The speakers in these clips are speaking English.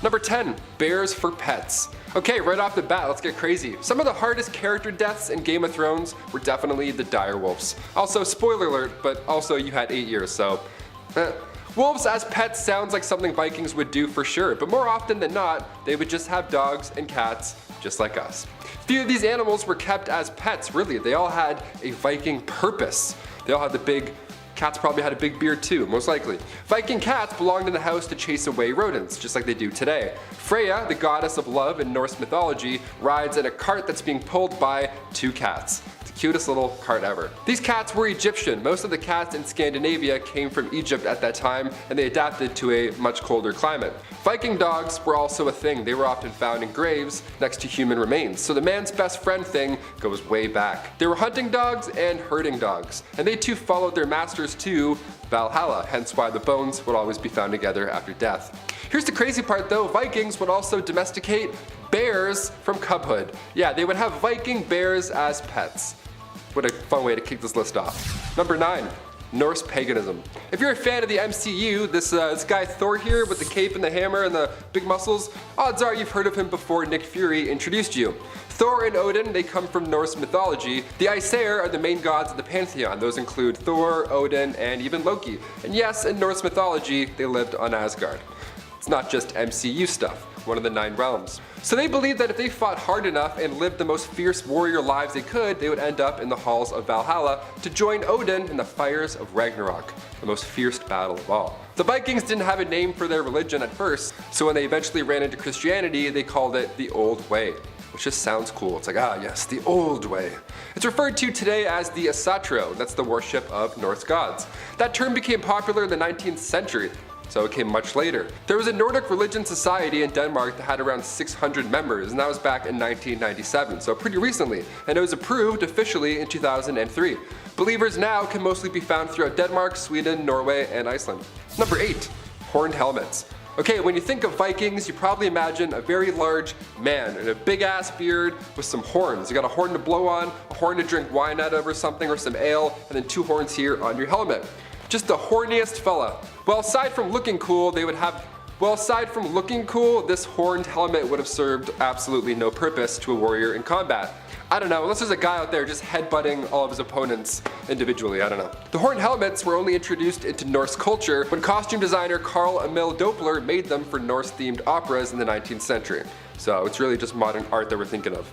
Number 10, bears for pets. Okay, right off the bat, let's get crazy. Some of the hardest character deaths in Game of Thrones were definitely the direwolves. Also, spoiler alert, but also you had 8 years, so Wolves as pets sounds like something Vikings would do for sure, but more often than not, they would just have dogs and cats just like us. Few of these animals were kept as pets, really. They all had a Viking purpose. They all had the big cats probably had a big beard too, most likely. Viking cats belonged in the house to chase away rodents, just like they do today. Freya, the goddess of love in Norse mythology, rides in a cart that's being pulled by 2 cats. Cutest little cart ever. These cats were Egyptian. Most of the cats in Scandinavia came from Egypt at that time, and they adapted to a much colder climate. Viking dogs were also a thing. They were often found in graves next to human remains, so the man's best friend thing goes way back. They were hunting dogs and herding dogs, and they too followed their masters to Valhalla, hence why the bones would always be found together after death. Here's the crazy part though, Vikings would also domesticate bears from cubhood. Yeah, they would have Viking bears as pets. What a fun way to kick this list off. Number 9, Norse paganism. If you're a fan of the MCU, this guy Thor here with the cape and the hammer and the big muscles, odds are you've heard of him before Nick Fury introduced you. Thor and Odin, they come from Norse mythology. The Aesir are the main gods of the pantheon. Those include Thor, Odin, and even Loki. And yes, in Norse mythology, they lived on Asgard. It's not just MCU stuff, one of the 9 realms. So they believed that if they fought hard enough and lived the most fierce warrior lives they could, they would end up in the halls of Valhalla to join Odin in the fires of Ragnarok, the most fierce battle of all. The Vikings didn't have a name for their religion at first, so when they eventually ran into Christianity, they called it the Old Way, which just sounds cool. It's like, ah yes, the old way. It's referred to today as the Asatru, that's the worship of Norse gods. That term became popular in the 19th century, so it came much later. There was a Nordic religion society in Denmark that had around 600 members, and that was back in 1997, so pretty recently, and it was approved officially in 2003. Believers now can mostly be found throughout Denmark, Sweden, Norway, and Iceland. Number 8, horned helmets. Okay, when you think of Vikings, you probably imagine a very large man and a big ass beard with some horns. You got a horn to blow on, a horn to drink wine out of or something, or some ale, and then 2 horns here on your helmet. Just the horniest fella. Well, aside from looking cool, this horned helmet would have served absolutely no purpose to a warrior in combat. I don't know, unless there's a guy out there just headbutting all of his opponents individually, I don't know. The horned helmets were only introduced into Norse culture when costume designer Carl Emil Doppler made them for Norse-themed operas in the 19th century. So it's really just modern art that we're thinking of.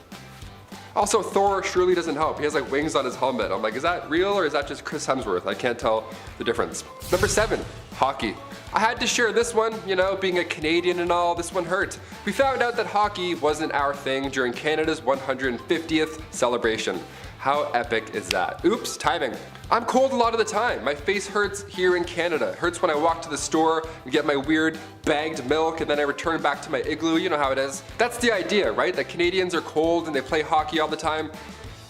Also, Thor surely doesn't help. He has like wings on his helmet. I'm like, is that real or is that just Chris Hemsworth? I can't tell the difference. Number 7, hockey. I had to share this one, you know, being a Canadian and all, this one hurt. We found out that hockey wasn't our thing during Canada's 150th celebration. How epic is that? Oops, timing. I'm cold a lot of the time. My face hurts here in Canada. It hurts when I walk to the store and get my weird bagged milk and then I return back to my igloo. You know how it is. That's the idea, right? That Canadians are cold and they play hockey all the time.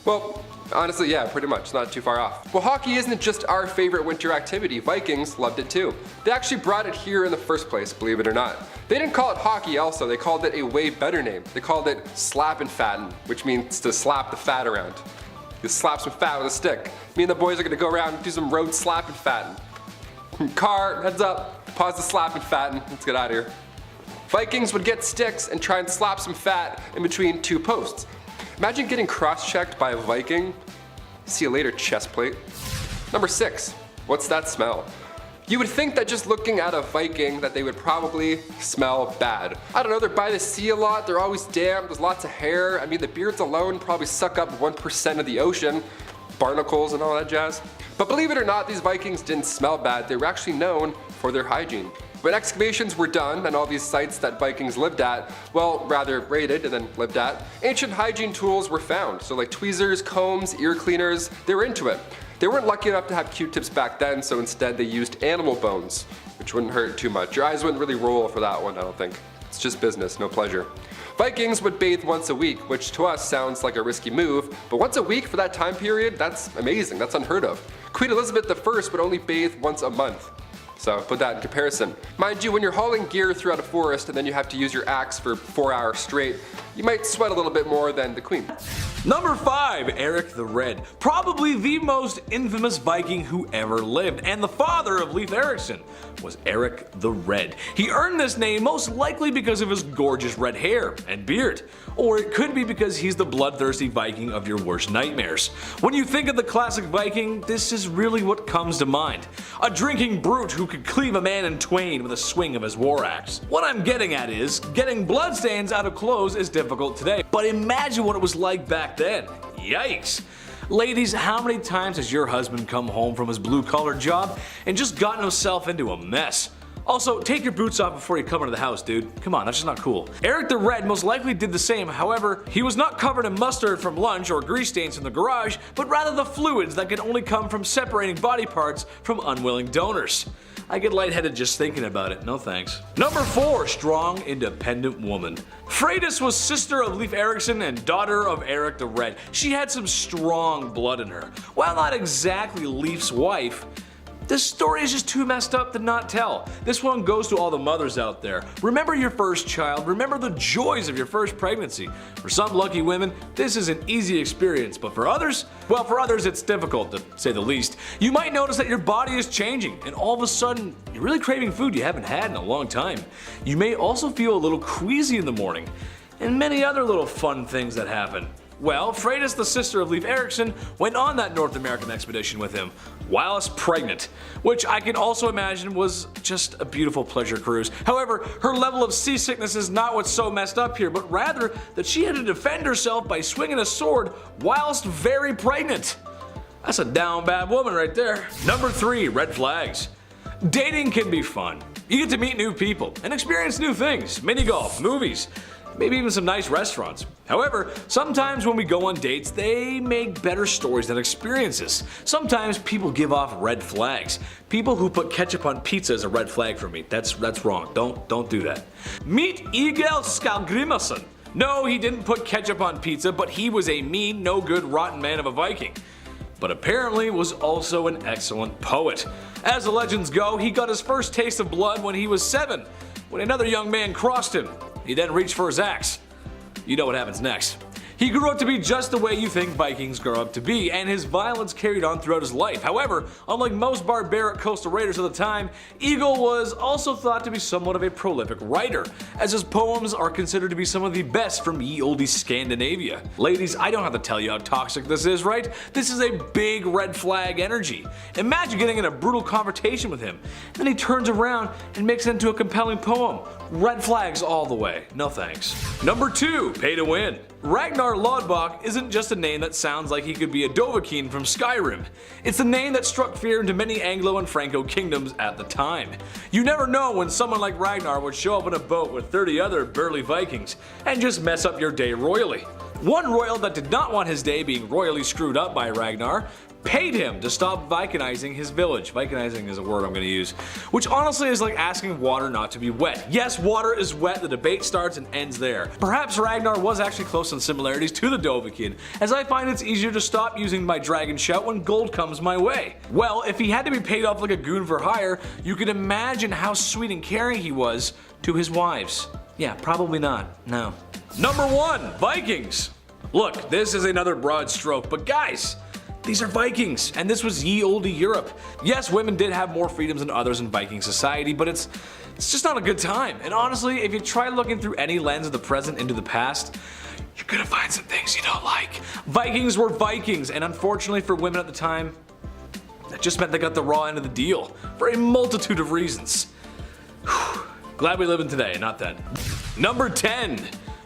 Well, honestly, yeah, pretty much, not too far off. Well, hockey isn't just our favorite winter activity. Vikings loved it too. They actually brought it here in the first place, believe it or not. They didn't call it hockey also, they called it a way better name. They called it slap and fatten, which means to slap the fat around. You slap some fat with a stick. Me and the boys are gonna go around and do some road slap and fatten. Car, heads up, pause the slap and fatten, let's get out of here. Vikings would get sticks and try and slap some fat in between 2 posts. Imagine getting cross-checked by a Viking. See you later, chest plate. Number 6, what's that smell? You would think that just looking at a Viking that they would probably smell bad. I don't know, they're by the sea a lot, they're always damp, there's lots of hair. I mean, the beards alone probably suck up 1% of the ocean. Barnacles and all that jazz. But believe it or not, these Vikings didn't smell bad, they were actually known for their hygiene. When excavations were done and all these sites that Vikings lived at, well, rather raided and then lived at, ancient hygiene tools were found. So like tweezers, combs, ear cleaners, they were into it. They weren't lucky enough to have Q-tips back then, so instead they used animal bones, which wouldn't hurt too much. Your eyes wouldn't really roll for that one, I don't think. It's just business, no pleasure. Vikings would bathe once a week, which to us sounds like a risky move, but once a week for that time period, that's amazing, that's unheard of. Queen Elizabeth I would only bathe once a month. So put that in comparison. Mind you, when you're hauling gear throughout a forest and then you have to use your axe for 4 hours straight, you might sweat a little bit more than the Queen. Number 5. Eric the Red. Probably the most infamous Viking who ever lived, and the father of Leif Erikson was Eric the Red. He earned this name most likely because of his gorgeous red hair and beard, or it could be because he's the bloodthirsty Viking of your worst nightmares. When you think of the classic Viking, this is really what comes to mind. A drinking brute who could cleave a man in twain with a swing of his war axe. What I'm getting at is, getting bloodstains out of clothes is difficult today, but imagine what it was like back then. Yikes! Ladies, how many times has your husband come home from his blue-collar job and just gotten himself into a mess? Also, take your boots off before you come into the house, dude. Come on, that's just not cool. Eric the Red most likely did the same, however, he was not covered in mustard from lunch or grease stains from the garage, but rather the fluids that can only come from separating body parts from unwilling donors. I get lightheaded just thinking about it, no thanks. Number 4. Strong, independent woman. Freydis was sister of Leif Erikson and daughter of Eric the Red. She had some strong blood in her. While not exactly Leif's wife, this story is just too messed up to not tell. This one goes to all the mothers out there. Remember your first child, remember the joys of your first pregnancy. For some lucky women, this is an easy experience, but for others, well, for others it's difficult to say the least. You might notice that your body is changing, and all of a sudden, you're really craving food you haven't had in a long time. You may also feel a little queasy in the morning, and many other little fun things that happen. Well, Freydis, the sister of Leif Erikson, went on that North American expedition with him, whilst pregnant, which I can also imagine was just a beautiful pleasure cruise. However, her level of seasickness is not what's so messed up here, but rather that she had to defend herself by swinging a sword whilst very pregnant. That's a down bad woman right there. Number 3. Red flags. Dating can be fun. You get to meet new people and experience new things, mini golf, movies, maybe even some nice restaurants. However, sometimes when we go on dates, they make better stories than experiences. Sometimes people give off red flags. People who put ketchup on pizza is a red flag for me. That's wrong. Don't do that. Meet Egil Skallagrimsson. No, he didn't put ketchup on pizza, but he was a mean, no good, rotten man of a Viking. But apparently was also an excellent poet. As the legends go, he got his first taste of blood when he was 7, when another young man crossed him. He then reached for his axe. You know what happens next. He grew up to be just the way you think Vikings grow up to be, and his violence carried on throughout his life. However, unlike most barbaric coastal raiders of the time, Egil was also thought to be somewhat of a prolific writer, as his poems are considered to be some of the best from ye olde Scandinavia. Ladies, I don't have to tell you how toxic this is, right? This is a big red flag energy. Imagine getting in a brutal confrontation with him, then he turns around and makes it into a compelling poem. Red flags all the way. No thanks. Number 2. Pay to win. Ragnar Lodbrok isn't just a name that sounds like he could be a Dovahkiin from Skyrim. It's a name that struck fear into many Anglo and Franco kingdoms at the time. You never know when someone like Ragnar would show up in a boat with 30 other burly Vikings and just mess up your day royally. One royal that did not want his day being royally screwed up by Ragnar paid him to stop Vikingizing his village. Vikingizing is a word I'm going to use. Which honestly is like asking water not to be wet. Yes, water is wet, the debate starts and ends there. Perhaps Ragnar was actually close in similarities to the Dovahkiin, as I find it's easier to stop using my dragon shout when gold comes my way. Well, if he had to be paid off like a goon for hire, you can imagine how sweet and caring he was to his wives. Yeah, probably not, no. Number 1. Vikings. Look, this is another broad stroke, but guys, these are Vikings, and this was ye olde Europe. Yes, women did have more freedoms than others in Viking society, but it's just not a good time. And honestly, if you try looking through any lens of the present into the past, you're gonna find some things you don't like. Vikings were Vikings, and unfortunately for women at the time, that just meant they got the raw end of the deal, for a multitude of reasons. Whew. Glad we live in today, not then. Number 10.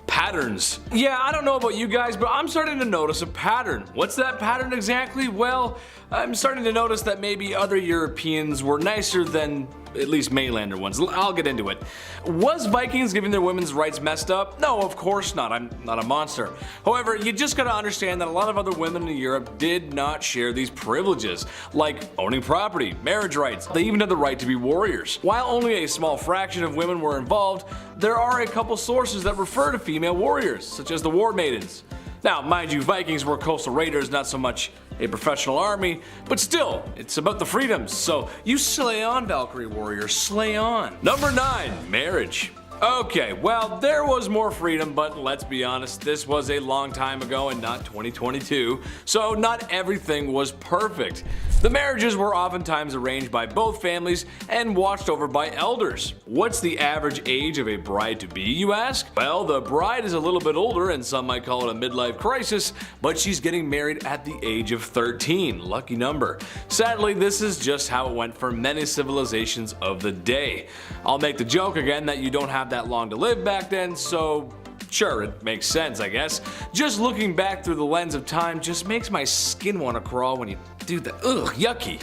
Patterns. Yeah, I don't know about you guys, but I'm starting to notice a pattern. What's that pattern exactly? Well, I'm starting to notice that maybe other Europeans were nicer than at least mainlander ones. I'll get into it. Was Vikings giving their women's rights messed up? No, of course not. I'm not a monster. However, you just gotta understand that a lot of other women in Europe did not share these privileges, like owning property, marriage rights. They even had the right to be warriors. While only a small fraction of women were involved, there are a couple sources that refer to female warriors, such as the War Maidens. Now, mind you, Vikings were coastal raiders, not so much a professional army, but still, it's about the freedoms, so you slay on, Valkyrie warrior, slay on. Number 9. Marriage. Okay, well, there was more freedom, but let's be honest, this was a long time ago and not 2022, so not everything was perfect. The marriages were oftentimes arranged by both families and watched over by elders. What's the average age of a bride-to-be, you ask? Well, the bride is a little bit older, and some might call it a midlife crisis, but she's getting married at the age of 13. Lucky number. Sadly, this is just how it went for many civilizations of the day. I'll make the joke again that you don't have that long to live back then, so sure, it makes sense, I guess. Just looking back through the lens of time just makes my skin want to crawl when you do that. Ugh, yucky.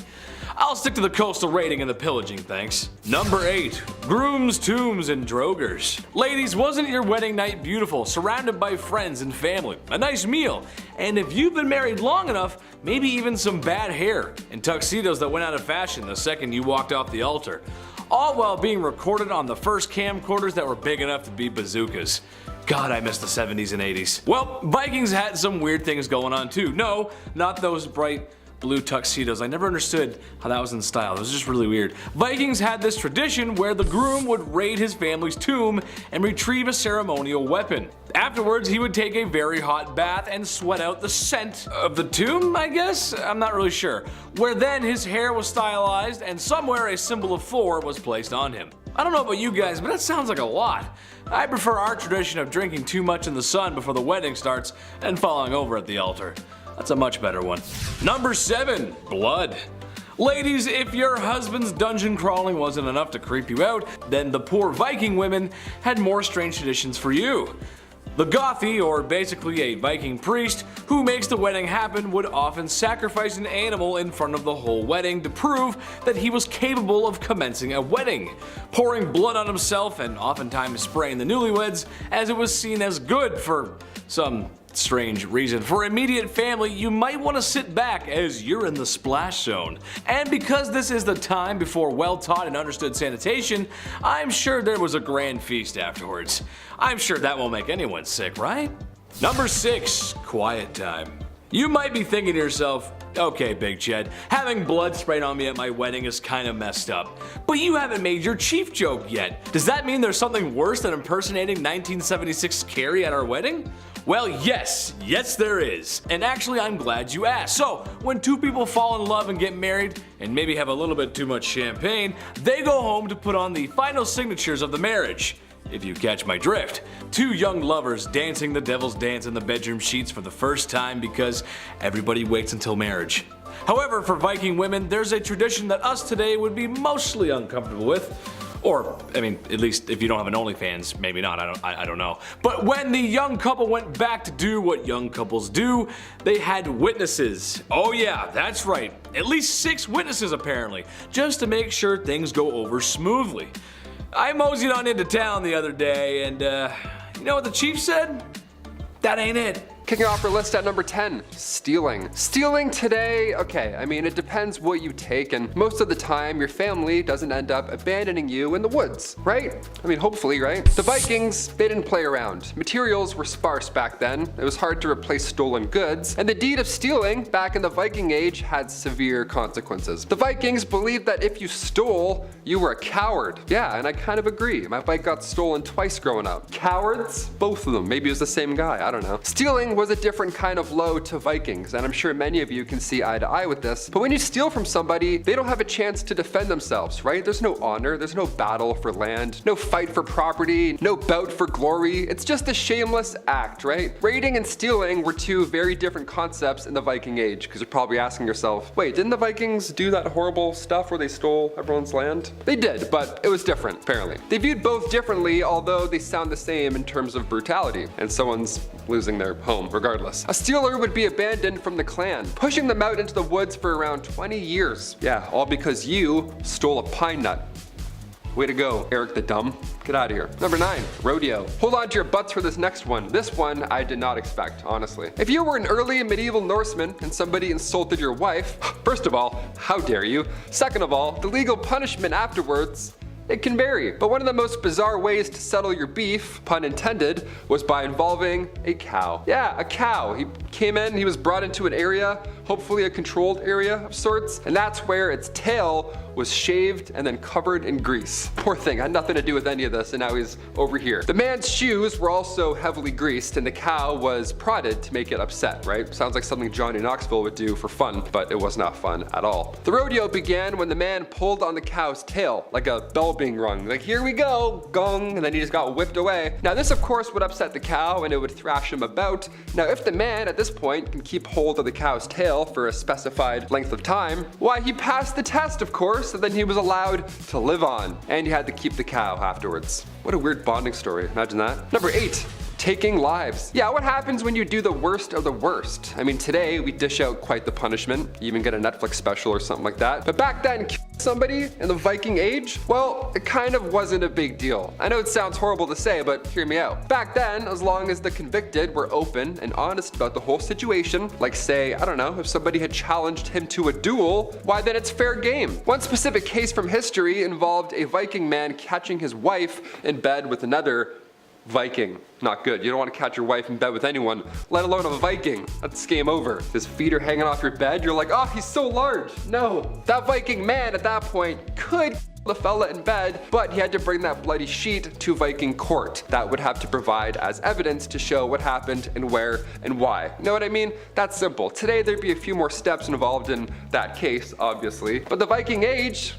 I'll stick to the coastal raiding and the pillaging, thanks. Number 8. Grooms, tombs, and drogers. Ladies, wasn't your wedding night beautiful, surrounded by friends and family, a nice meal, and if you've been married long enough, maybe even some bad hair, and tuxedos that went out of fashion the second you walked off the altar. All while being recorded on the first camcorders that were big enough to be bazookas. God, I miss the 70s and 80s. Well, Vikings had some weird things going on too. No, not those bright blue tuxedos. I never understood how that was in style. It was just really weird. Vikings had this tradition where the groom would raid his family's tomb and retrieve a ceremonial weapon. Afterwards, he would take a very hot bath and sweat out the scent of the tomb, I guess? I'm not really sure. Where then his hair was stylized and somewhere a symbol of Thor was placed on him. I don't know about you guys, but that sounds like a lot. I prefer our tradition of drinking too much in the sun before the wedding starts and falling over at the altar. That's a much better one. Number 7. Blood. Ladies, if your husband's dungeon crawling wasn't enough to creep you out, then the poor Viking women had more strange traditions for you. The Gothi, or basically a Viking priest, who makes the wedding happen, would often sacrifice an animal in front of the whole wedding to prove that he was capable of commencing a wedding, pouring blood on himself and oftentimes spraying the newlyweds, as it was seen as good for some strange reason. For immediate family, you might want to sit back as you're in the splash zone. And because this is the time before well-taught and understood sanitation, I'm sure there was a grand feast afterwards. I'm sure that won't make anyone sick, right? Number 6. Quiet time. You might be thinking to yourself, okay, Big Ched, having blood sprayed on me at my wedding is kind of messed up. But you haven't made your chief joke yet. Does that mean there's something worse than impersonating 1976 Carrie at our wedding? Well, yes there is. And actually, I'm glad you asked. So, when two people fall in love and get married, and maybe have a little bit too much champagne, they go home to put on the final signatures of the marriage. If you catch my drift. Two young lovers dancing the devil's dance in the bedroom sheets for the first time because everybody waits until marriage. However, for Viking women, there's a tradition that us today would be mostly uncomfortable with. Or, I mean, at least if you don't have an OnlyFans, maybe not, I don't know. But when the young couple went back to do what young couples do, they had witnesses. Oh yeah, that's right. At least 6 witnesses apparently, just to make sure things go over smoothly. I moseyed on into town the other day and you know what the chief said? That ain't it. Kicking off our list at number 10, stealing. Stealing today, okay, I mean, it depends what you take, and most of the time, your family doesn't end up abandoning you in the woods, right? I mean, hopefully, right? The Vikings, they didn't play around. Materials were sparse back then. It was hard to replace stolen goods, and the deed of stealing back in the Viking Age had severe consequences. The Vikings believed that if you stole, you were a coward. Yeah, and I kind of agree. My bike got stolen twice growing up. Cowards? Both of them. Maybe it was the same guy, I don't know. Stealing was a different kind of low to Vikings, and I'm sure many of you can see eye to eye with this. But when you steal from somebody, they don't have a chance to defend themselves, right? There's no honor, there's no battle for land, no fight for property, no bout for glory. It's just a shameless act, right? Raiding and stealing were two very different concepts in the Viking Age, because you're probably asking yourself, wait, didn't the Vikings do that horrible stuff where they stole everyone's land? They did, but it was different, apparently. They viewed both differently, although they sound the same in terms of brutality, and someone's losing their home regardless. A stealer would be abandoned from the clan, pushing them out into the woods for around 20 years. Yeah, all because you stole a pine nut. Way to go, Eric the Dumb. Get out of here. Number 9, rodeo. Hold on to your butts for this next one. This one I did not expect, honestly. If you were an early medieval Norseman and somebody insulted your wife, first of all, how dare you? Second of all, the legal punishment afterwards, it can vary, but one of the most bizarre ways to settle your beef, pun intended, was by involving a cow. Yeah, a cow. He came in, he was brought into an area hopefully a controlled area of sorts, and that's where its tail was shaved and then covered in grease. Poor thing, had nothing to do with any of this, and now he's over here. The man's shoes were also heavily greased, and the cow was prodded to make it upset, right? Sounds like something Johnny Knoxville would do for fun, but it was not fun at all. The rodeo began when the man pulled on the cow's tail, like a bell being rung. Like, here we go, gong, and then he just got whipped away. Now this of course would upset the cow and it would thrash him about. Now if the man at this point can keep hold of the cow's tail for a specified length of time, why, he passed the test of course, and then he was allowed to live on. And you had to keep the cow afterwards. What a weird bonding story, imagine that. Number 8. Taking lives. Yeah, what happens when you do the worst of the worst? I mean, today we dish out quite the punishment. You even get a Netflix special or something like that. But back then, somebody in the Viking Age, well, it kind of wasn't a big deal. I know it sounds horrible to say, but hear me out. Back then, as long as the convicted were open and honest about the whole situation, like say, I don't know, if somebody had challenged him to a duel, why then it's fair game. One specific case from history involved a Viking man catching his wife in bed with another Viking. Not good. You don't want to catch your wife in bed with anyone, let alone a Viking. That's game over. His feet are hanging off your bed. You're like, oh, he's so large. No. That Viking man at that point could the fella in bed, but he had to bring that bloody sheet to Viking court. That would have to provide as evidence to show what happened and where and why. You know what I mean? That's simple. Today there'd be a few more steps involved in that case, obviously. But the Viking Age,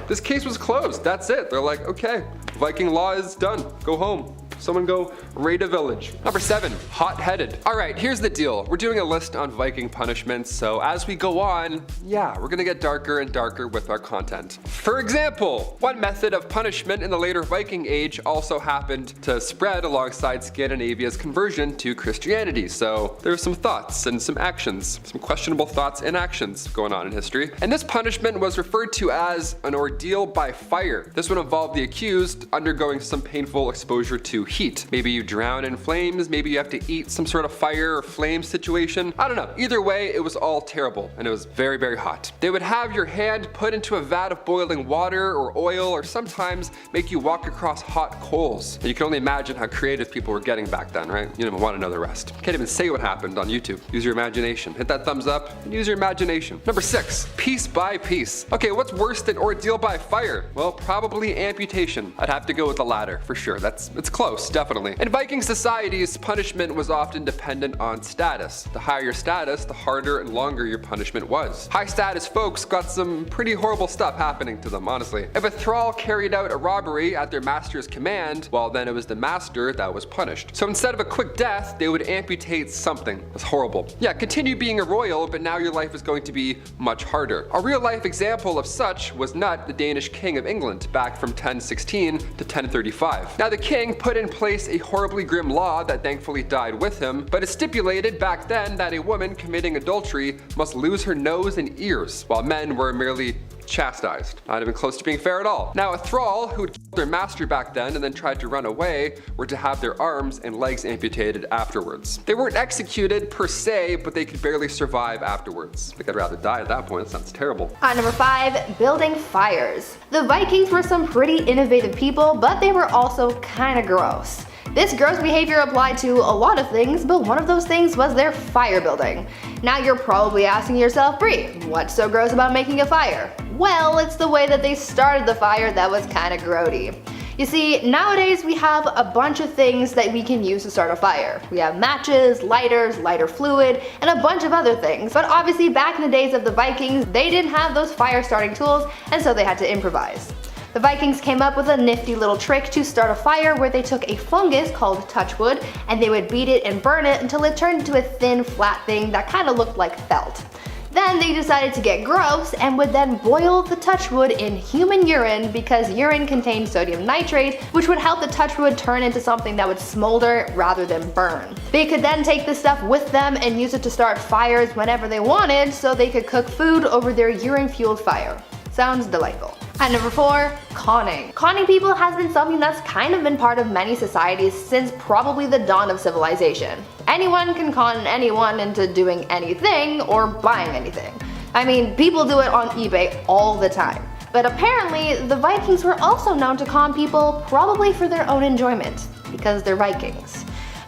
this case was closed. That's it. They're like, okay, Viking law is done. Go home. Someone go raid a village. Number 7, hot-headed. All right, here's the deal. We're doing a list on Viking punishments, so as we go on, yeah, we're gonna get darker and darker with our content. For example, one method of punishment in the later Viking Age also happened to spread alongside Scandinavia's conversion to Christianity. So there's some thoughts and some actions, some questionable thoughts and actions going on in history. And this punishment was referred to as an ordeal by fire. This would involve the accused undergoing some painful exposure to heat. Maybe you drown in flames, maybe you have to eat some sort of fire or flame situation. I don't know. Either way, it was all terrible and it was very, very hot. They would have your hand put into a vat of boiling water or oil, or sometimes make you walk across hot coals. And you can only imagine how creative people were getting back then, right? You don't even want to know the rest. Can't even say what happened on YouTube. Use your imagination. Hit that thumbs up and use your imagination. Number 6, piece by piece. Okay, what's worse than ordeal by fire? Well, probably amputation. I'd have to go with the latter for sure. It's close. Definitely. In Viking societies, punishment was often dependent on status. The higher your status, the harder and longer your punishment was. High status folks got some pretty horrible stuff happening to them, honestly. If a thrall carried out a robbery at their master's command, well then it was the master that was punished. So instead of a quick death, they would amputate something. That's horrible. Yeah, continue being a royal, but now your life is going to be much harder. A real life example of such was Nut, the Danish king of England, back from 1016 to 1035. Now the king put in place a horribly grim law that thankfully died with him, but it stipulated back then that a woman committing adultery must lose her nose and ears, while men were merely chastised. Not even close to being fair at all. Now a thrall who had killed their master back then and then tried to run away were to have their arms and legs amputated afterwards. They weren't executed per se, but they could barely survive afterwards. Like, I'd rather die at that point. That sounds terrible. On number 5, building fires. The Vikings were some pretty innovative people, but they were also kinda gross. This gross behavior applied to a lot of things, but one of those things was their fire building. Now you're probably asking yourself, Bree, what's so gross about making a fire? Well, it's the way that they started the fire that was kinda grody. You see, nowadays we have a bunch of things that we can use to start a fire. We have matches, lighters, lighter fluid, and a bunch of other things. But obviously back in the days of the Vikings, they didn't have those fire starting tools, and so they had to improvise. The Vikings came up with a nifty little trick to start a fire where they took a fungus called touchwood and they would beat it and burn it until it turned into a thin, flat thing that kind of looked like felt. Then they decided to get gross and would then boil the touchwood in human urine because urine contained sodium nitrate, which would help the touchwood turn into something that would smolder rather than burn. They could then take this stuff with them and use it to start fires whenever they wanted so they could cook food over their urine-fueled fire. Sounds delightful. At number 4, conning. Conning people has been something that's kind of been part of many societies since probably the dawn of civilization. Anyone can con anyone into doing anything or buying anything. I mean, people do it on eBay all the time. But apparently, the Vikings were also known to con people probably for their own enjoyment, because they're Vikings.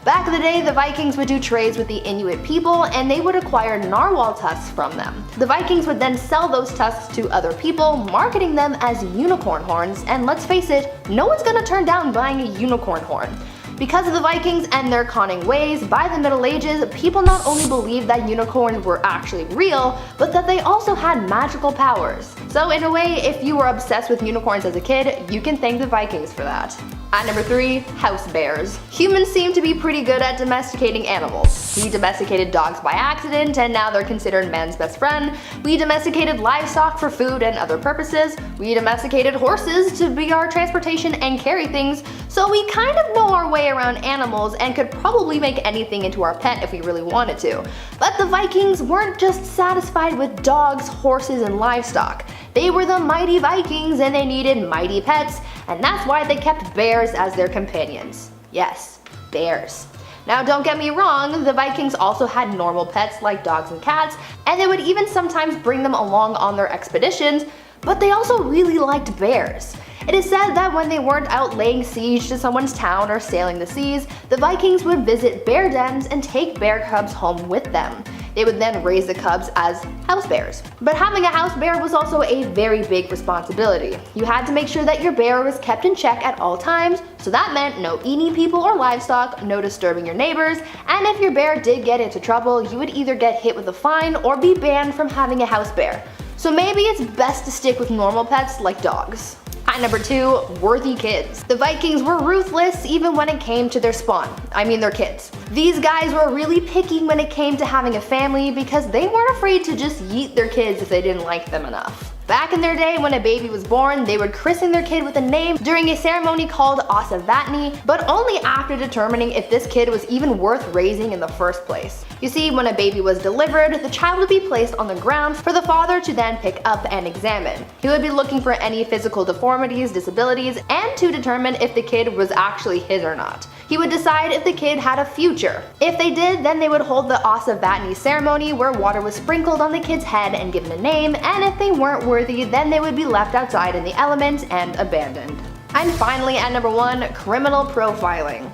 Back in the day, the Vikings would do trades with the Inuit people and they would acquire narwhal tusks from them. The Vikings would then sell those tusks to other people, marketing them as unicorn horns, and let's face it, no one's gonna turn down buying a unicorn horn. Because of the Vikings and their conning ways, by the Middle Ages, people not only believed that unicorns were actually real, but that they also had magical powers. So in a way, if you were obsessed with unicorns as a kid, you can thank the Vikings for that. At number 3, house bears. Humans seem to be pretty good at domesticating animals. We domesticated dogs by accident, and now they're considered man's best friend. We domesticated livestock for food and other purposes. We domesticated horses to be our transportation and carry things, so we kind of know our way around animals and could probably make anything into our pet if we really wanted to. But the Vikings weren't just satisfied with dogs, horses, and livestock. They were the mighty Vikings and they needed mighty pets, and that's why they kept bears as their companions. Yes, bears. Now don't get me wrong, the Vikings also had normal pets like dogs and cats, and they would even sometimes bring them along on their expeditions, but they also really liked bears. It is said that when they weren't out laying siege to someone's town or sailing the seas, the Vikings would visit bear dens and take bear cubs home with them. They would then raise the cubs as house bears. But having a house bear was also a very big responsibility. You had to make sure that your bear was kept in check at all times, so that meant no eating people or livestock, no disturbing your neighbors, and if your bear did get into trouble, you would either get hit with a fine or be banned from having a house bear. So maybe it's best to stick with normal pets like dogs. At number 2, worthy kids. The Vikings were ruthless even when it came to their spawn. I mean their kids. These guys were really picky when it came to having a family because they weren't afraid to just yeet their kids if they didn't like them enough. Back in their day, when a baby was born, they would christen their kid with a name during a ceremony called Vatni, but only after determining if this kid was even worth raising in the first place. You see, when a baby was delivered, the child would be placed on the ground for the father to then pick up and examine. He would be looking for any physical deformities, disabilities, and to determine if the kid was actually his or not. He would decide if the kid had a future. If they did, then they would hold the Vatni ceremony where water was sprinkled on the kid's head and given a name, and if they weren't worthy, then they would be left outside in the elements and abandoned. And finally, at number 1, criminal profiling.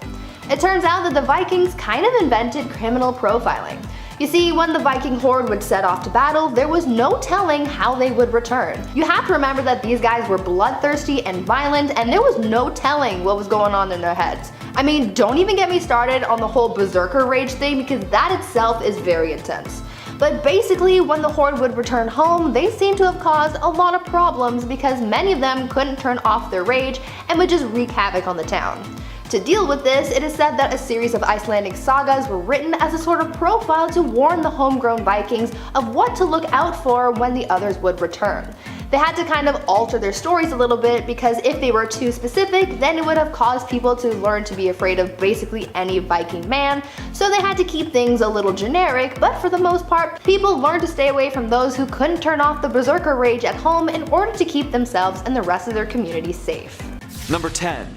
It turns out that the Vikings kind of invented criminal profiling. You see, when the Viking horde would set off to battle, there was no telling how they would return. You have to remember that these guys were bloodthirsty and violent, and there was no telling what was going on in their heads. I mean, don't even get me started on the whole berserker rage thing because that itself is very intense. But basically, when the horde would return home, they seem to have caused a lot of problems because many of them couldn't turn off their rage and would just wreak havoc on the town. To deal with this, it is said that a series of Icelandic sagas were written as a sort of profile to warn the homegrown Vikings of what to look out for when the others would return. They had to kind of alter their stories a little bit because if they were too specific, then it would have caused people to learn to be afraid of basically any Viking man, so they had to keep things a little generic, but for the most part, people learned to stay away from those who couldn't turn off the berserker rage at home in order to keep themselves and the rest of their community safe. Number 10.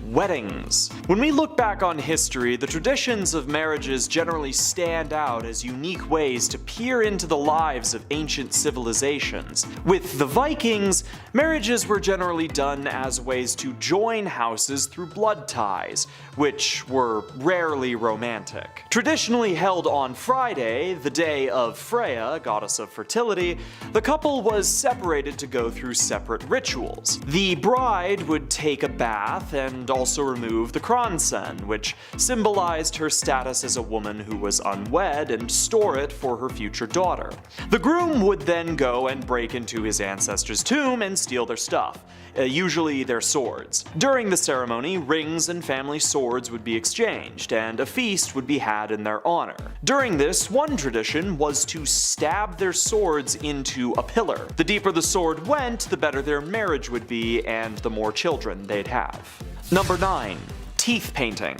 Weddings. When we look back on history, the traditions of marriages generally stand out as unique ways to peer into the lives of ancient civilizations. With the Vikings, marriages were generally done as ways to join houses through blood ties, which were rarely romantic. Traditionally held on Friday, the day of Freya, goddess of fertility, the couple was separated to go through separate rituals. The bride would take a bath and also remove the kransen, which symbolized her status as a woman who was unwed, and store it for her future daughter. The groom would then go and break into his ancestor's tomb and steal their stuff, usually their swords. During the ceremony, rings and family swords would be exchanged, and a feast would be had in their honor. During this, one tradition was to stab their swords into a pillar. The deeper the sword went, the better their marriage would be and the more children they'd have. Number 9. Teeth painting.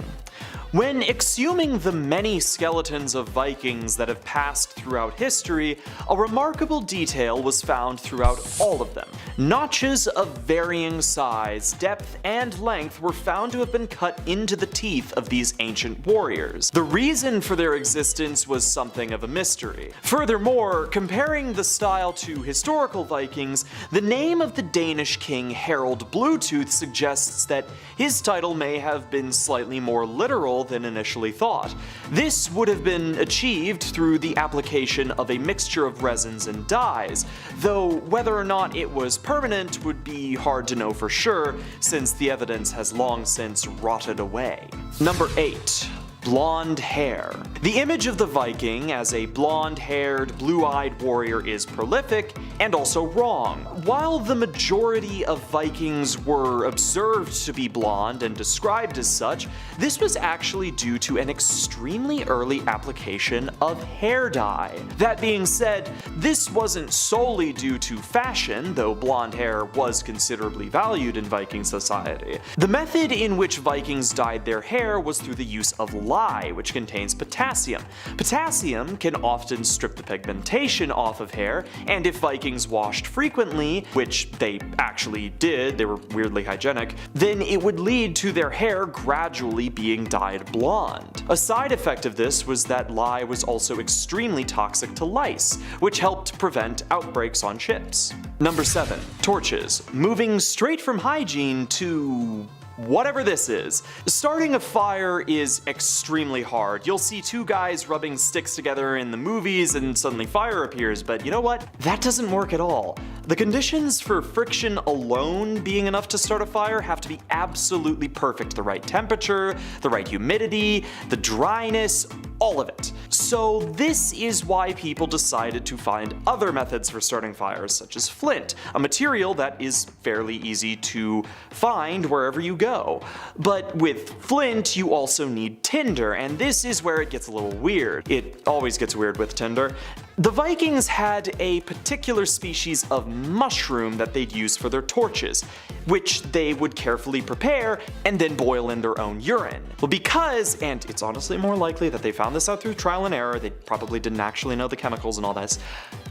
When exhuming the many skeletons of Vikings that have passed throughout history, a remarkable detail was found throughout all of them. Notches of varying size, depth, and length were found to have been cut into the teeth of these ancient warriors. The reason for their existence was something of a mystery. Furthermore, comparing the style to historical Vikings, the name of the Danish king Harald Bluetooth suggests that his title may have been slightly more literal natural than initially thought. This would have been achieved through the application of a mixture of resins and dyes, though whether or not it was permanent would be hard to know for sure, since the evidence has long since rotted away. Number 8. Blonde hair. The image of the Viking as a blonde-haired, blue-eyed warrior is prolific and also wrong. While the majority of Vikings were observed to be blonde and described as such, this was actually due to an extremely early application of hair dye. That being said, this wasn't solely due to fashion, though blonde hair was considerably valued in Viking society. The method in which Vikings dyed their hair was through the use of lye, which contains potassium. Potassium can often strip the pigmentation off of hair, and if Vikings washed frequently, which they actually did, they were weirdly hygienic, then it would lead to their hair gradually being dyed blonde. A side effect of this was that lye was also extremely toxic to lice, which helped prevent outbreaks on ships. Number 7. Torches. Moving straight from hygiene to whatever this is. Starting a fire is extremely hard. You'll see two guys rubbing sticks together in the movies and suddenly fire appears, but you know what? That doesn't work at all. The conditions for friction alone being enough to start a fire have to be absolutely perfect. The right temperature, the right humidity, the dryness, all of it. So this is why people decided to find other methods for starting fires, such as flint, a material that is fairly easy to find wherever you go. But with flint, you also need tinder, and this is where it gets a little weird. It always gets weird with tinder. The Vikings had a particular species of mushroom that they'd use for their torches, which they would carefully prepare and then boil in their own urine. Well, because, and it's honestly more likely that they found this out through trial and error, they probably didn't actually know the chemicals and all this,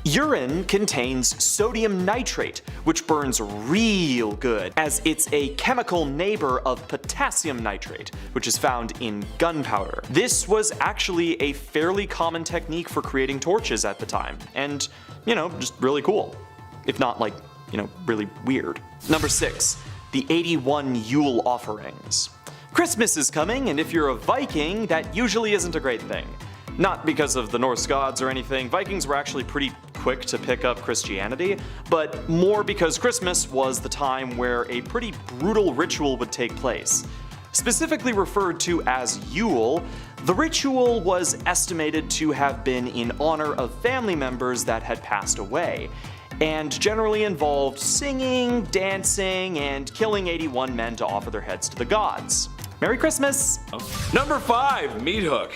urine contains sodium nitrate, which burns real good, as it's a chemical neighbor of potassium nitrate, which is found in gunpowder. This was actually a fairly common technique for creating torches at the time, and, you know, just really cool. If not, like, you know, really weird. Number 6. The 81 Yule offerings. Christmas is coming, and if you're a Viking, that usually isn't a great thing. Not because of the Norse gods or anything, Vikings were actually pretty quick to pick up Christianity, but more because Christmas was the time where a pretty brutal ritual would take place. Specifically referred to as Yule, the ritual was estimated to have been in honor of family members that had passed away, and generally involved singing, dancing, and killing 81 men to offer their heads to the gods. Merry Christmas! Number 5. Meat hook.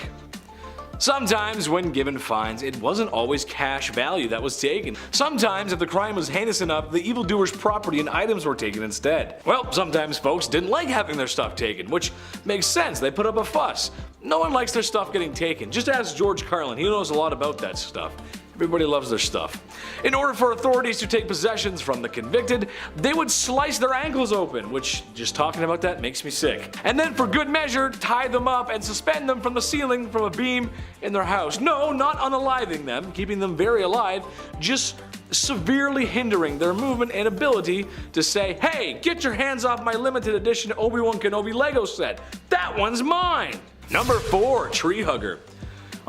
Sometimes when given fines, it wasn't always cash value that was taken. Sometimes if the crime was heinous enough, the evildoer's property and items were taken instead. Well, sometimes folks didn't like having their stuff taken, which makes sense, they put up a fuss. No one likes their stuff getting taken. Just ask George Carlin, he knows a lot about that stuff. Everybody loves their stuff. In order for authorities to take possessions from the convicted, they would slice their ankles open, which, just talking about that makes me sick. And then for good measure, tie them up and suspend them from the ceiling from a beam in their house. No, not unaliving them, keeping them very alive, just severely hindering their movement and ability to say, hey, get your hands off my limited edition Obi-Wan Kenobi Lego set. That one's mine. Number 4, tree hugger.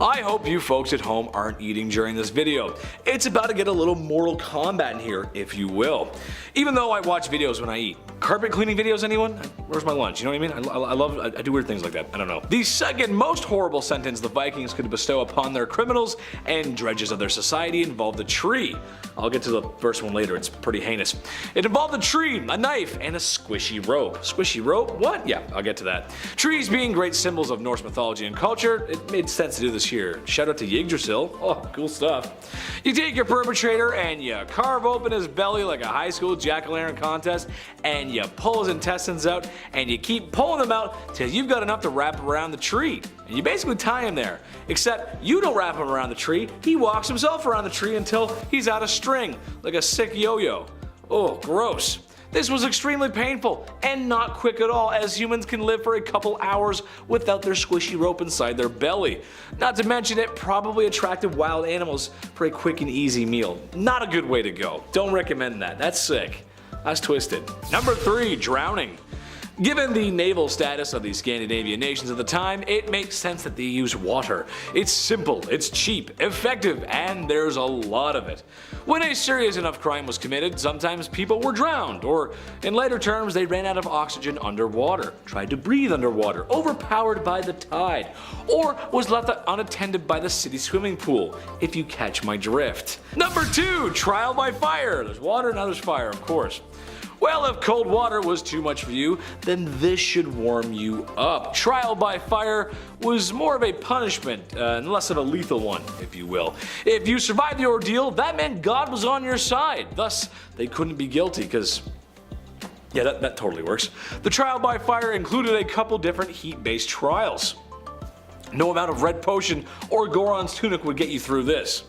I hope you folks at home aren't eating during this video. It's about to get a little Mortal Kombat in here, if you will. Even though I watch videos when I eat. Carpet cleaning videos, anyone? Where's my lunch? You know what I mean? I do weird things like that. I don't know. The second most horrible sentence the Vikings could bestow upon their criminals and dredges of their society involved a tree. I'll get to the first one later, it's pretty heinous. It involved a tree, a knife, and a squishy rope. Squishy rope? What? Yeah, I'll get to that. Trees being great symbols of Norse mythology and culture, it made sense to do this here. Shout out to Yggdrasil. Oh, cool stuff. You take your perpetrator and you carve open his belly like a high school jack-o'-lantern contest, and you pull his intestines out, and you keep pulling them out till you've got enough to wrap around the tree. And you basically tie him there. Except you don't wrap him around the tree, he walks himself around the tree until he's out of string, like a sick yo-yo. Oh, gross. This was extremely painful and not quick at all, as humans can live for a couple hours without their squishy rope inside their belly. Not to mention it probably attracted wild animals for a quick and easy meal. Not a good way to go. Don't recommend that. That's sick. That's twisted. Number 3, drowning. Given the naval status of the Scandinavian nations at the time, it makes sense that they use water. It's simple, it's cheap, effective, and there's a lot of it. When a serious enough crime was committed, sometimes people were drowned, or in later terms they ran out of oxygen underwater, tried to breathe underwater, overpowered by the tide, or was left unattended by the city swimming pool, if you catch my drift. Number 2, trial by fire. There's water, now there's fire, of course. Well, if cold water was too much for you, then this should warm you up. Trial by fire was more of a punishment, and less of a lethal one, if you will. If you survived the ordeal, that meant God was on your side. Thus, they couldn't be guilty, because yeah, that totally works. The trial by fire included a couple different heat-based trials. No amount of red potion or Goron's tunic would get you through this.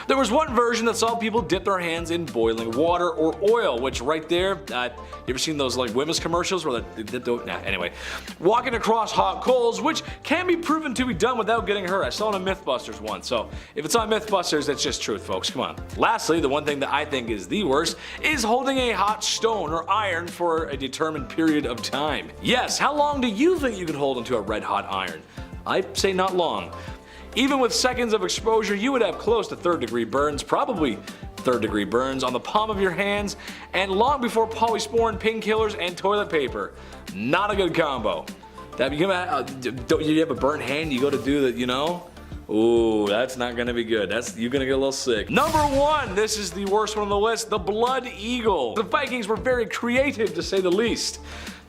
There was one version that saw people dip their hands in boiling water or oil, which right there, you ever seen those like Wimmis commercials where anyway. Walking across hot coals, which can be proven to be done without getting hurt. I saw it on Mythbusters once, so if it's on Mythbusters, that's just truth, folks, come on. Lastly, the one thing that I think is the worst is holding a hot stone or iron for a determined period of time. Yes, how long do you think you could hold onto a red hot iron? I'd say not long. Even with seconds of exposure, you would have close to 3rd-degree burns, probably 3rd-degrry burns on the palm of your hands, and long before polysporin, painkillers, and toilet paper. Not a good combo. You have a burnt hand, you go to do that, you know? Ooh, that's not gonna be good. You're gonna get a little sick. Number 1, this is the worst one on the list, the blood eagle. The Vikings were very creative, to say the least.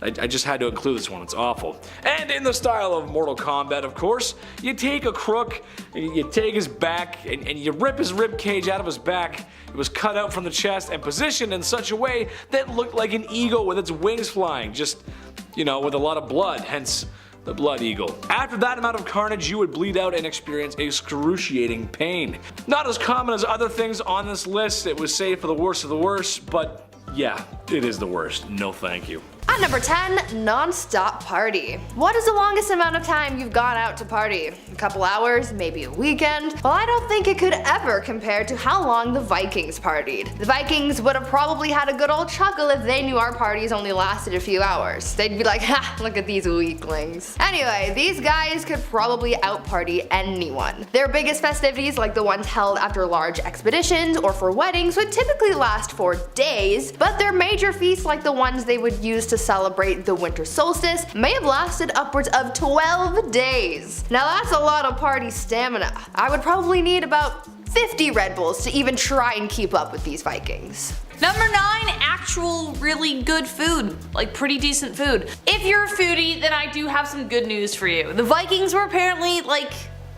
I just had to include this one, it's awful. And in the style of Mortal Kombat, of course, you take a crook, and you take his back, and you rip his rib cage out of his back. It was cut out from the chest and positioned in such a way that it looked like an eagle with its wings flying, just, with a lot of blood, hence the blood eagle. After that amount of carnage, you would bleed out and experience excruciating pain. Not as common as other things on this list, it was saved for the worst of the worst, but yeah, it is the worst. No thank you. At number 10, non-stop party. What is the longest amount of time you've gone out to party? A couple hours, maybe a weekend? Well, I don't think it could ever compare to how long the Vikings partied. The Vikings would have probably had a good old chuckle if they knew our parties only lasted a few hours. They'd be like, ha, look at these weaklings. Anyway, these guys could probably out-party anyone. Their biggest festivities, like the ones held after large expeditions or for weddings, would typically last for days, but their major feasts, like the ones they would use to celebrate the winter solstice, may have lasted upwards of 12 days. Now that's a lot of party stamina. I would probably need about 50 Red Bulls to even try and keep up with these Vikings. Number 9, actual really good food, like pretty decent food. If you're a foodie, then I do have some good news for you. The Vikings were apparently like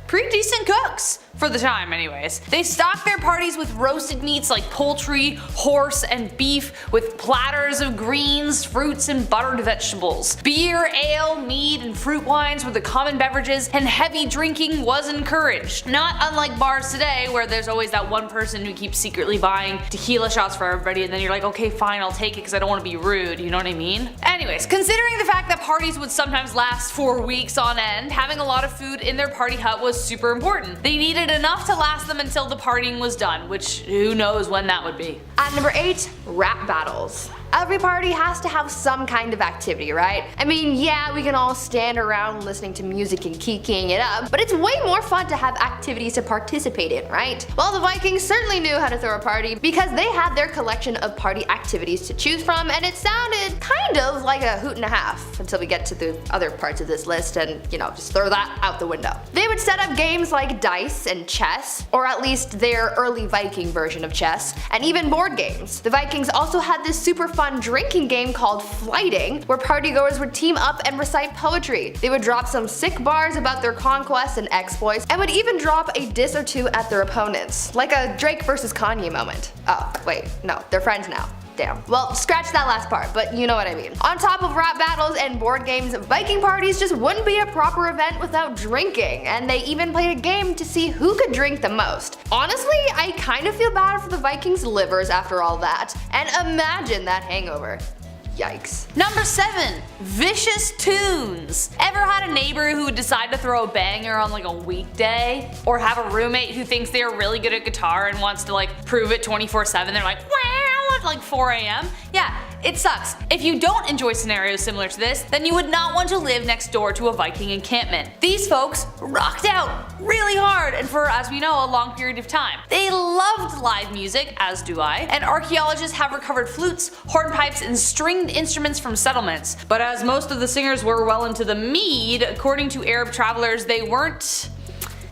pretty decent cooks. For the time anyways. They stocked their parties with roasted meats like poultry, horse, and beef, with platters of greens, fruits, and buttered vegetables. Beer, ale, mead, and fruit wines were the common beverages, and heavy drinking was encouraged. Not unlike bars today, where there's always that one person who keeps secretly buying tequila shots for everybody, and then you're like, okay fine, I'll take it because I don't want to be rude, you know what I mean? Anyways, considering the fact that parties would sometimes last for weeks on end, having a lot of food in their party hut was super important. They needed enough to last them until the partying was done, which who knows when that would be. At number 8, rap battles. Every party has to have some kind of activity, right? I mean, yeah, we can all stand around listening to music and kikiing it up, but it's way more fun to have activities to participate in, right? Well, the Vikings certainly knew how to throw a party because they had their collection of party activities to choose from, and it sounded kind of like a hoot and a half until we get to the other parts of this list and, just throw that out the window. They would set up games like dice and chess, or at least their early Viking version of chess, and even board games. The Vikings also had this super fun drinking game called flighting, where partygoers would team up and recite poetry. They would drop some sick bars about their conquests and exploits, and would even drop a diss or two at their opponents, like a Drake versus Kanye moment. Oh, wait, no, they're friends now. Damn. Well, scratch that last part, but you know what I mean. On top of rap battles and board games, Viking parties just wouldn't be a proper event without drinking, and they even played a game to see who could drink the most. Honestly, I kind of feel bad for the Vikings' livers after all that, and imagine that hangover. Yikes. Number 7, vicious tunes. Ever had a neighbor who would decide to throw a banger on like a weekday? Or have a roommate who thinks they're really good at guitar and wants to like prove it 24/7? They're like, wow, at like 4 AM? Yeah, it sucks. If you don't enjoy scenarios similar to this, then you would not want to live next door to a Viking encampment. These folks rocked out really hard and for, as we know, a long period of time. They loved live music, as do I, and archaeologists have recovered flutes, hornpipes, and stringed instruments from settlements. But as most of the singers were well into the mead, according to Arab travelers, they weren't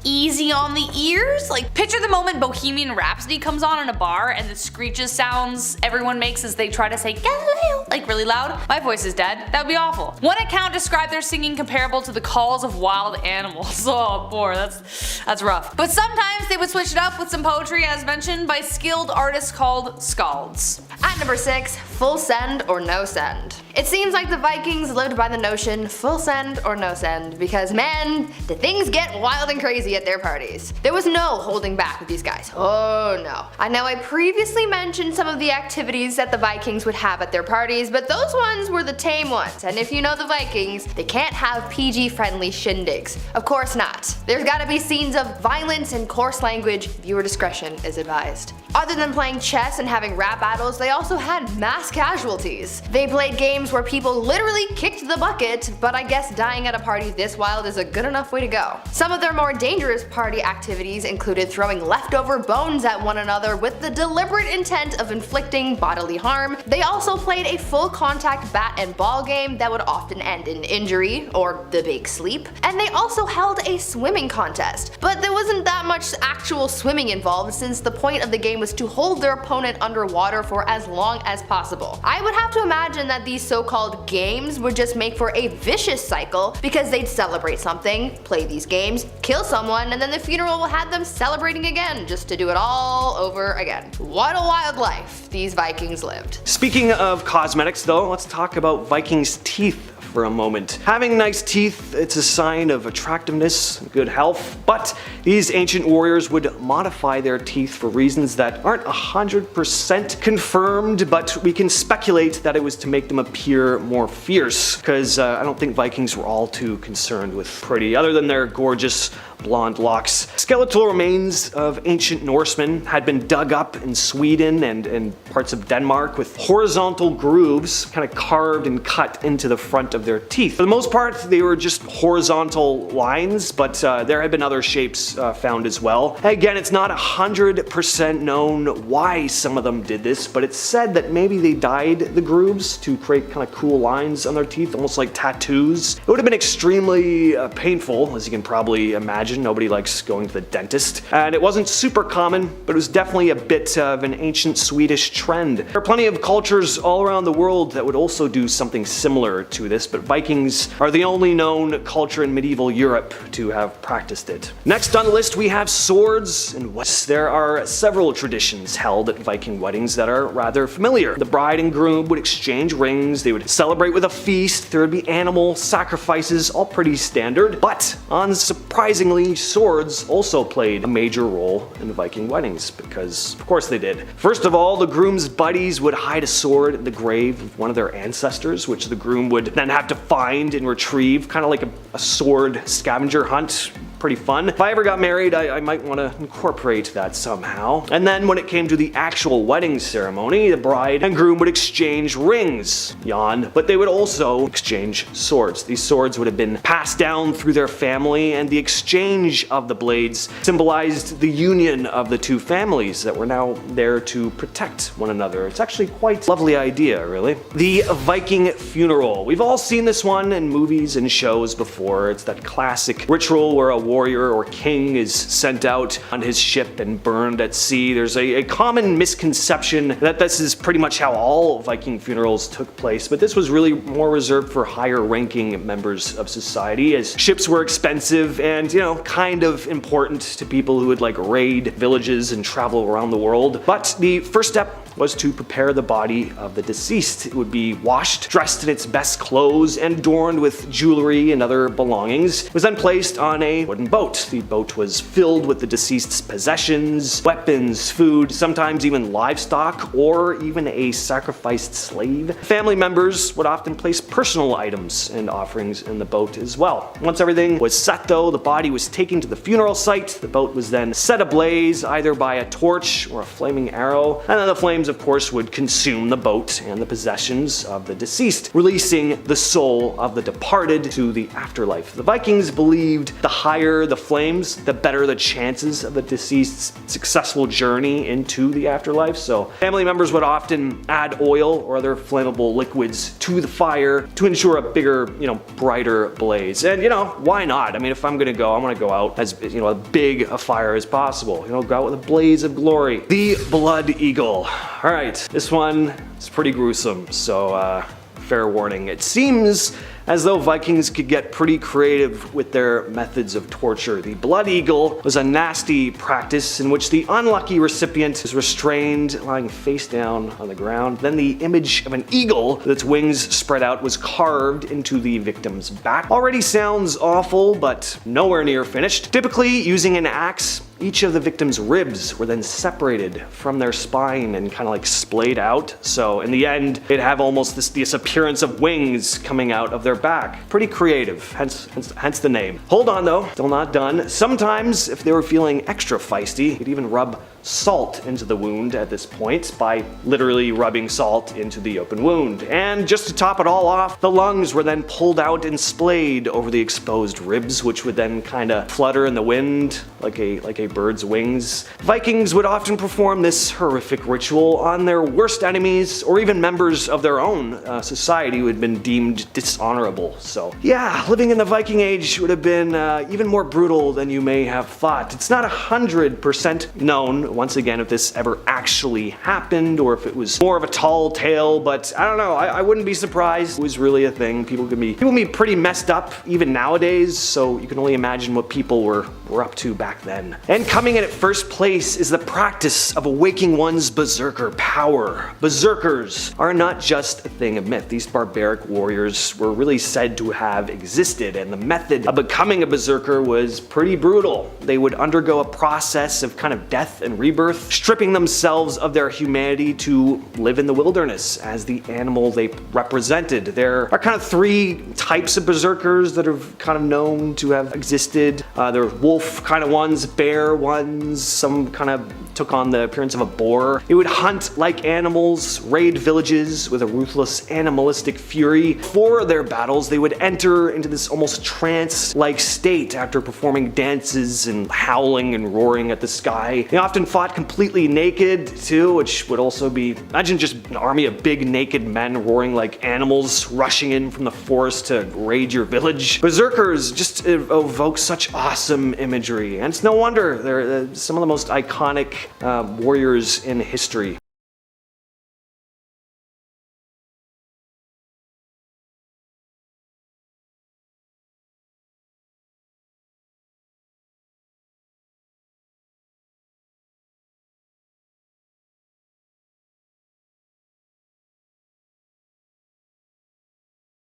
easy on the ears. Like, picture the moment Bohemian Rhapsody comes on in a bar and the screeches sounds everyone makes as they try to say Galileo, like really loud. My voice is dead. That would be awful. One account described their singing comparable to the calls of wild animals. Oh boy, that's rough. But sometimes they would switch it up with some poetry, as mentioned, by skilled artists called skalds. At number 6, full send or no send. It seems like the Vikings lived by the notion full send or no send because, man, the things get wild and crazy at their parties. There was no holding back with these guys. Oh no. I know I previously mentioned some of the activities that the Vikings would have at their parties, but those ones were the tame ones, and if you know the Vikings, they can't have PG-friendly shindigs. Of course not. There's gotta be scenes of violence and coarse language. Viewer discretion is advised. Other than playing chess and having rap battles, they also had mass casualties. They played games where people literally kicked the bucket, but I guess dying at a party this wild is a good enough way to go. Some of their more dangerous party activities included throwing leftover bones at one another with the deliberate intent of inflicting bodily harm. They also played a full contact bat and ball game that would often end in injury or the big sleep. And they also held a swimming contest, but there wasn't that much actual swimming involved since the point of the game was to hold their opponent underwater for as long as possible. I would have to imagine that these so-called games would just make for a vicious cycle because they'd celebrate something, play these games, kill someone, and then the funeral will have them celebrating again just to do it all over again. What a wild life these Vikings lived. Speaking of cosmetics though, let's talk about Vikings' teeth for a moment. Having nice teeth, it's a sign of attractiveness, good health, but these ancient warriors would modify their teeth for reasons that aren't 100% confirmed, but we can speculate that it was to make them appear more fierce, because I don't think Vikings were all too concerned with pretty, other than their gorgeous blonde locks. Skeletal remains of ancient Norsemen had been dug up in Sweden and parts of Denmark with horizontal grooves kind of carved and cut into the front of their teeth. For the most part, they were just horizontal lines, but there have been other shapes found as well. Again, it's not 100% known why some of them did this, but it's said that maybe they dyed the grooves to create kind of cool lines on their teeth, almost like tattoos. It would have been extremely painful, as you can probably imagine. Nobody likes going to the dentist. And it wasn't super common, but it was definitely a bit of an ancient Swedish trend. There are plenty of cultures all around the world that would also do something similar to this, but Vikings are the only known culture in medieval Europe to have practiced it. Next on the list we have swords and weapons. There are several traditions held at Viking weddings that are rather familiar. The bride and groom would exchange rings, they would celebrate with a feast, there would be animal sacrifices, all pretty standard, but unsurprisingly swords also played a major role in Viking weddings, because of course they did. First of all, the groom's buddies would hide a sword in the grave of one of their ancestors, which the groom would then have to find and retrieve, kind of like a sword scavenger hunt. Pretty fun. If I ever got married, I might want to incorporate that somehow. And then when it came to the actual wedding ceremony, the bride and groom would exchange rings, yawn, but they would also exchange swords. These swords would have been passed down through their family, and the exchange of the blades symbolized the union of the two families that were now there to protect one another. It's actually quite a lovely idea, really. The Viking funeral. We've all seen this one in movies and shows before. It's that classic ritual where a warrior or king is sent out on his ship and burned at sea. There's a common misconception that this is pretty much how all Viking funerals took place, but this was really more reserved for higher ranking members of society, as ships were expensive and, you know, kind of important to people who would like raid villages and travel around the world. But the first step was to prepare the body of the deceased. It would be washed, dressed in its best clothes, and adorned with jewelry and other belongings. It was then placed on a wooden boat. The boat was filled with the deceased's possessions, weapons, food, sometimes even livestock, or even a sacrificed slave. Family members would often place personal items and offerings in the boat as well. Once everything was set though, the body was taken to the funeral site. The boat was then set ablaze either by a torch or a flaming arrow, and then the flames flames, of course, would consume the boat and the possessions of the deceased, releasing the soul of the departed to the afterlife. The Vikings believed the higher the flames, the better the chances of the deceased's successful journey into the afterlife. So family members would often add oil or other flammable liquids to the fire to ensure a bigger, brighter blaze. And why not? I mean, if I'm gonna go, I want to go out as as big a fire as possible. Go out with a blaze of glory. The Blood Eagle. All right, this one is pretty gruesome. So fair warning. It seems as though Vikings could get pretty creative with their methods of torture. The Blood Eagle was a nasty practice in which the unlucky recipient was restrained, lying face down on the ground. Then the image of an eagle with its wings spread out was carved into the victim's back. Already sounds awful, but nowhere near finished. Typically using an axe, each of the victim's ribs were then separated from their spine and kind of like splayed out. So in the end, they'd have almost this appearance of wings coming out of their back. Pretty creative, hence the name. Hold on though, still not done. Sometimes, if they were feeling extra feisty, they'd even rub salt into the wound at this point by literally rubbing salt into the open wound. And just to top it all off, the lungs were then pulled out and splayed over the exposed ribs, which would then kind of flutter in the wind like a bird's wings. Vikings would often perform this horrific ritual on their worst enemies or even members of their own society who had been deemed dishonorable. So yeah, living in the Viking Age would have been even more brutal than you may have thought. It's not 100% known, once again, if this ever actually happened or if it was more of a tall tale, but I don't know, I wouldn't be surprised it was really a thing. People can be pretty messed up even nowadays, so you can only imagine what people were up to back then. And coming in at first place is the practice of awaking one's berserker power. Berserkers are not just a thing of myth. These barbaric warriors were really said to have existed, and the method of becoming a berserker was pretty brutal. They would undergo a process of kind of death and rebirth, stripping themselves of their humanity to live in the wilderness as the animal they represented. There are kind of three types of berserkers that are kind of known to have existed. There are wolf kind of ones, bear ones, some kind of took on the appearance of a boar. They would hunt like animals, raid villages with a ruthless animalistic fury. For their battles, they would enter into this almost trance-like state after performing dances and howling and roaring at the sky. They often fought completely naked too, which would also be, imagine just an army of big naked men roaring like animals rushing in from the forest to raid your village. Berserkers just evoke such awesome imagery, and it's no wonder they're some of the most iconic warriors in history.